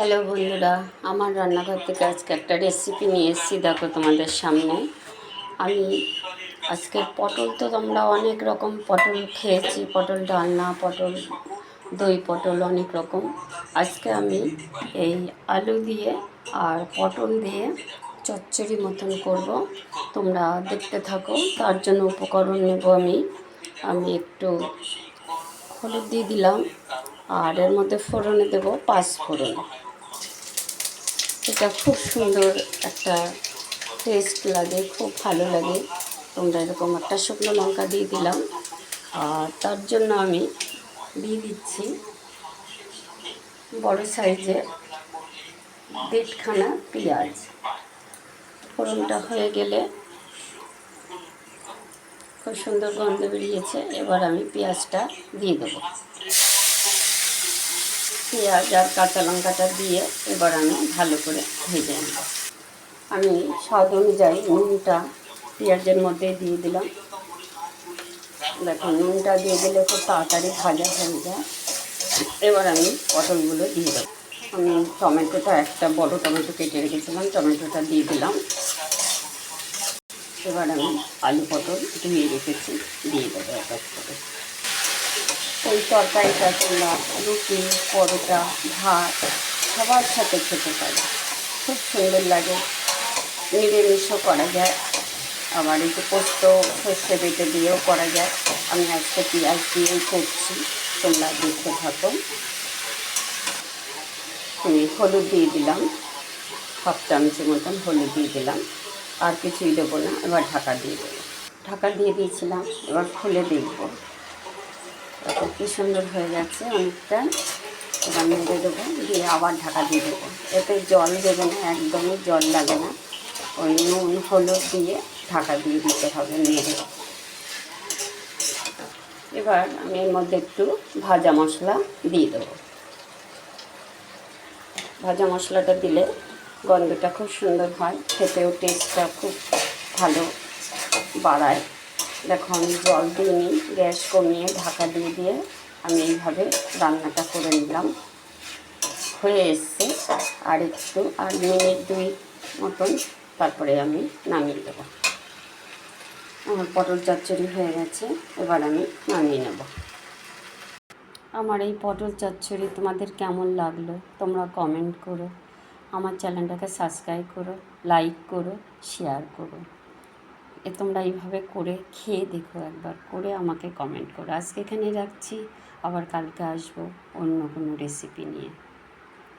Hello বন্ধুরা, আমার রান্নাঘর থেকে আজকে একটা রেসিপি নিয়ে এসেছি। দেখো তোমাদের সামনে আমি আজকে পটল, তো তোমরা অনেক রকম পটল খেয়েছি, পটল ডালনা, পটল দই পটল অনেক রকম। আজকে আমি এই আলু দিয়ে আর পটল দিয়ে চচ্চড়ি মতন করব। তোমরা দেখতে থাকো। তার জন্য উপকরণ নেব আমি একটু হলুদ দিয়ে দিলাম, আর এর মধ্যে ফোড়নে দেব 5 ফোড়ন। এটা খুব সুন্দর একটা টেস্ট লাগে, খুব ভালো লাগে। তোমরা এরকম একটা শুকনো লঙ্কা দিয়ে দিলাম, আর তার জন্য আমি দিয়ে দিচ্ছি বড় সাইজের 1.5খানা পেঁয়াজ। ফোড়নটা হয়ে গেলে খুব সুন্দর গন্ধ বেরিয়েছে। এবার আমি পেঁয়াজটা দিয়ে দেবো। পেঁয়াজ আর কাঁচা লঙ্কাটা দিয়ে এবার আমি ভালো করে ভেজে নেব। আমি স্বাদ অনুযায়ী নুনটা পেঁয়াজের মধ্যে দিয়ে দিলাম। দেখুন, নুনটা দিয়ে দিলে খুব তাড়াতাড়ি ভাজা হয়ে যায়। এবার আমি পটলগুলো দিয়ে দেবো। আমি টমেটোটা, একটা বড় টমেটো কেটে রেখেছিলাম, টমেটোটা দিয়ে দিলাম। এবার আমি আলু পটল ধুয়ে রেখেছি দিয়ে দেবো এক এক করে। ওই তরকারিটা তোমরা রুটি, পরোটা, ভাত সবার সাথে খেতে পারে, খুব সুন্দর লাগে। নিরামিষও করা যায়, আবার একটু পোস্ত সর্ষে বেটে দিয়েও করা যায়। আমি আজকে পেঁয়াজ দিয়েই করছি, তোমরা দেখতে থাকো। আমি হলুদ দিয়ে দিলাম, 1/2 চামচের মতন হলুদ দিয়ে দিলাম, আর কিছুই দেবো না। এবার ঢাকা দিয়ে দেবো। ঢাকা দিয়ে দিয়েছিলাম, এবার খুলে দেখবো। এখন কী সুন্দর হয়ে যাচ্ছে অনেকটা। এবার নেড়ে দেবো, দিয়ে আবার ঢাকা দিয়ে দেবো। এতে জল দেবে না, একদমই জল লাগে না। ওই নুন হলুদ দিয়ে ঢাকা দিয়ে দিতে হবে, নেড়ে। এবার আমি এর মধ্যে একটু ভাজা মশলা দিয়ে দেবো। ভাজা মশলাটা দিলে গন্ধটা খুব সুন্দর হয়, খেতেও টেস্টটা খুব ভালো বাড়ায়। দেখো, আমি জল দিইনি, গ্যাস কমিয়ে ঢাকা দিয়ে দিয়ে আমি এইভাবে রান্নাটা করে নিলাম। হয়ে এসছে, আর একটু, আর মিনিট 2 মতন, তারপরে আমি নামিয়ে দেবো। আমার পটল চচ্চড়ি হয়ে গেছে, এবার আমি নামিয়ে নেব। আমার এই পটল চচ্চড়ি তোমাদের কেমন লাগলো তোমরা কমেন্ট করো। আমার চ্যানেলটাকে সাবস্ক্রাইব করো, লাইক করো, শেয়ার করো। তোমরা এইভাবে করে খেয়ে দেখো, একবার করে আমাকে কমেন্ট করো। আজকে এখানে রাখছি, আবার কালকে আসবো অন্য কোনো রেসিপি নিয়ে।